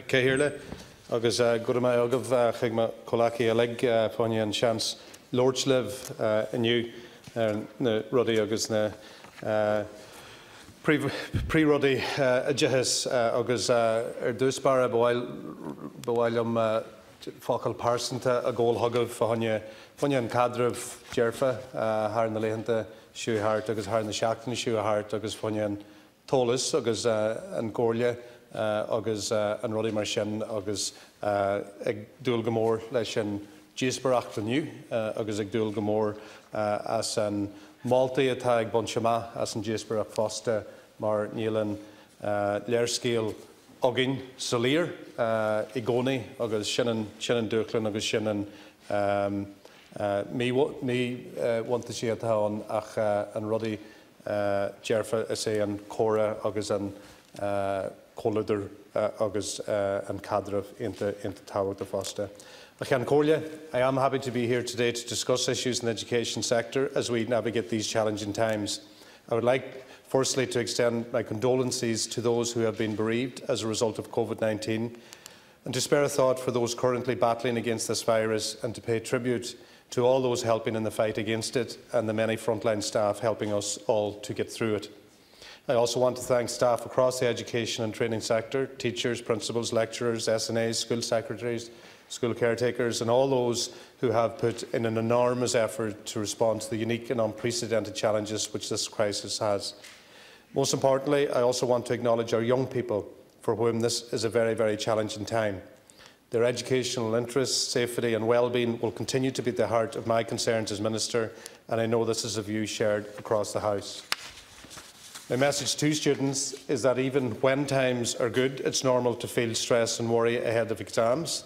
Céhirile agus go mé agah chuigh cholachaí a lig fáinne an seans Lordsliv inniu na rudaí agus na pre-rudaí a dtithis agus dúspáir bhhailm focail pásanta a ggóil thugah fáinne an cadrah dearfa thar na léitheanta siúthart agus thar na seachtainna siúthart agus fáinne an tólas agus an gcóirle agus an rudaí mar sin agus ag dúil go mór leis an díosbaracht aniu agus ag dúil go mór as an Maltaí atá ag bonseama as an díosbaracht fásta mar nílan léirscéal agin sa lír i gcónaí agus sin an dúchlann agus sin an mí si atá ach an rudaí dearfa is é an córa agus an cóladar agus an cadrah into táhacht a fásta. I am happy to be here today to discuss issues in the education sector as we navigate these challenging times. I would like firstly to extend my condolences to those who have been bereaved as a result of COVID-19 and to spare a thought for those currently battling against this virus and to pay tribute to all those helping in the fight against it and the many frontline staff helping us all to get through it. I also want to thank staff across the education and training sector, teachers, principals, lecturers, SNAs, school secretaries, school caretakers and all those who have put in an enormous effort to respond to the unique and unprecedented challenges which this crisis has. Most importantly, I also want to acknowledge our young people for whom this is a very, very challenging time. Their educational interests, safety and well-being will continue to be at the heart of my concerns as Minister, and I know this is a view shared across the House. My message to students is that even when times are good, it's normal to feel stress and worry ahead of exams.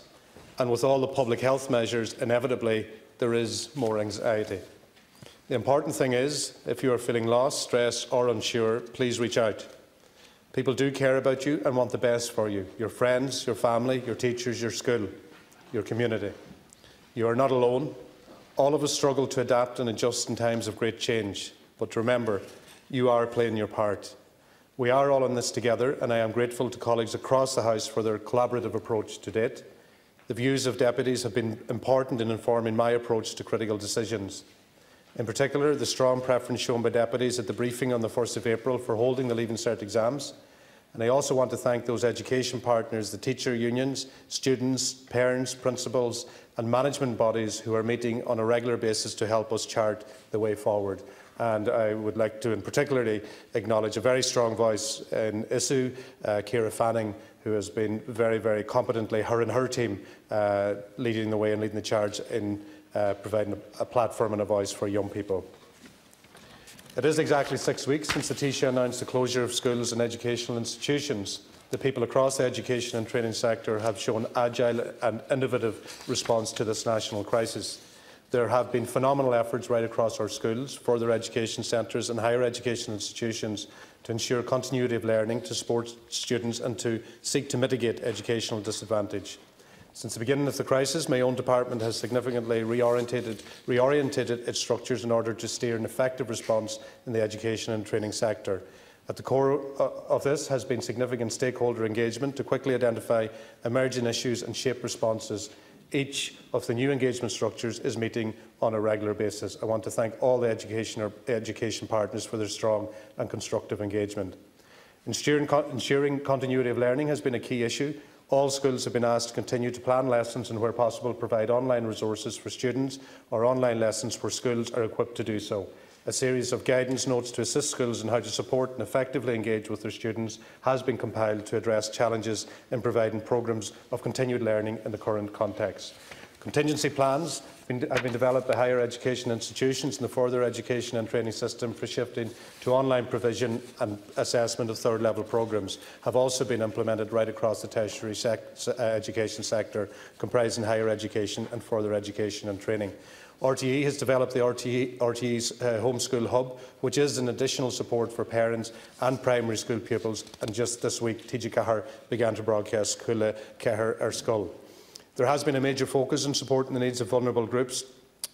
And with all the public health measures, inevitably, there is more anxiety. The important thing is, if you are feeling lost, stressed or unsure, please reach out. People do care about you and want the best for you, your friends, your family, your teachers, your school, your community. You are not alone. All of us struggle to adapt and adjust in times of great change. But remember, you are playing your part. We are all in this together, and I am grateful to colleagues across the House for their collaborative approach to date. The views of deputies have been important in informing my approach to critical decisions. In particular, the strong preference shown by deputies at the briefing on the 1st of April for holding the Leaving Cert exams. And I also want to thank those education partners, the teacher unions, students, parents, principals and management bodies who are meeting on a regular basis to help us chart the way forward. And I would like to particularly acknowledge a very strong voice in ISU, Ciara Fanning, who has been very, very competently, her and her team, leading the way and leading the charge in providing a platform and a voice for young people. It is exactly 6 weeks since the Taoiseach announced the closure of schools and educational institutions. The people across the education and training sector have shown agile and innovative response to this national crisis. There have been phenomenal efforts right across our schools, further education centres and higher education institutions to ensure continuity of learning, to support students and to seek to mitigate educational disadvantage. Since the beginning of the crisis, my own department has significantly reorientated its structures in order to steer an effective response in the education and training sector. At the core of this has been significant stakeholder engagement to quickly identify emerging issues and shape responses. Each of the new engagement structures is meeting on a regular basis. I want to thank all the education partners for their strong and constructive engagement. Ensuring continuity of learning has been a key issue. All schools have been asked to continue to plan lessons and, where possible, provide online resources for students or online lessons where schools are equipped to do so. A series of guidance notes to assist schools in how to support and effectively engage with their students has been compiled to address challenges in providing programmes of continued learning in the current context. Contingency plans have been developed by higher education institutions in the further education and training system for shifting to online provision and assessment of third-level programmes have also been implemented right across the tertiary education sector, comprising higher education and further education and training. RTE has developed the RTE's Homeschool Hub, which is an additional support for parents and primary school pupils, and just this week Tíde Cahar began to broadcast Cúla Cahar ar Scoil. There has been a major focus on supporting the needs of vulnerable groups,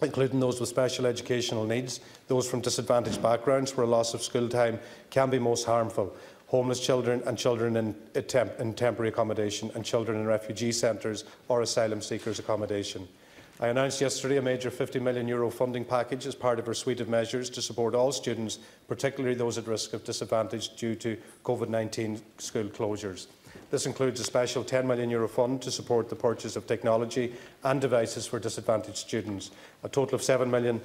including those with special educational needs, those from disadvantaged backgrounds where a loss of school time can be most harmful. homeless children and children in temporary accommodation, and children in refugee centres or asylum seekers accommodation. I announced yesterday a major €50 million funding package as part of our suite of measures to support all students, particularly those at risk of disadvantage due to COVID-19 school closures. This includes a special €10 million fund to support the purchase of technology and devices for disadvantaged students. A total of €7 million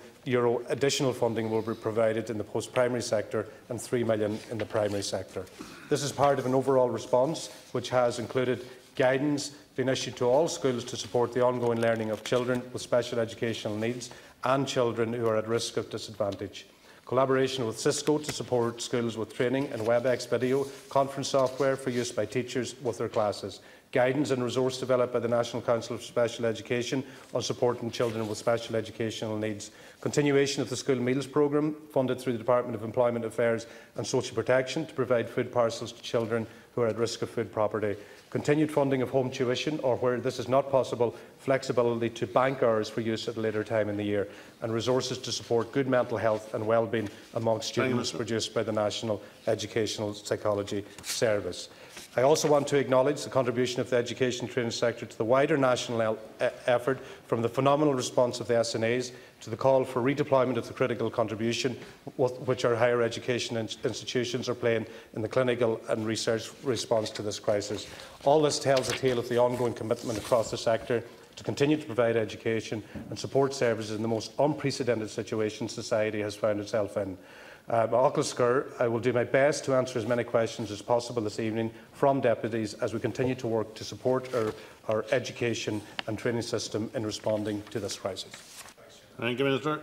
additional funding will be provided in the post-primary sector and €3 million in the primary sector. This is part of an overall response which has included guidance being issued to all schools to support the ongoing learning of children with special educational needs and children who are at risk of disadvantage. Collaboration with Cisco to support schools with training in WebEx video conference software for use by teachers with their classes. Guidance and resource developed by the National Council for Special Education on supporting children with special educational needs. Continuation of the school meals programme funded through the Department of Employment Affairs and Social Protection to provide food parcels to children who are at risk of food poverty. Continued funding of home tuition, or where this is not possible, flexibility to bank hours for use at a later time in the year, and resources to support good mental health and well-being amongst students produced by the National Educational Psychology Service. I also want to acknowledge the contribution of the education training sector to the wider national effort, from the phenomenal response of the SNAs to the call for redeployment of the critical contribution which our higher education institutions are playing in the clinical and research response to this crisis. All this tells a tale of the ongoing commitment across the sector to continue to provide education and support services in the most unprecedented situation society has found itself in. I will do my best to answer as many questions as possible this evening from deputies as we continue to work to support our education and training system in responding to this crisis. Thank you, Minister.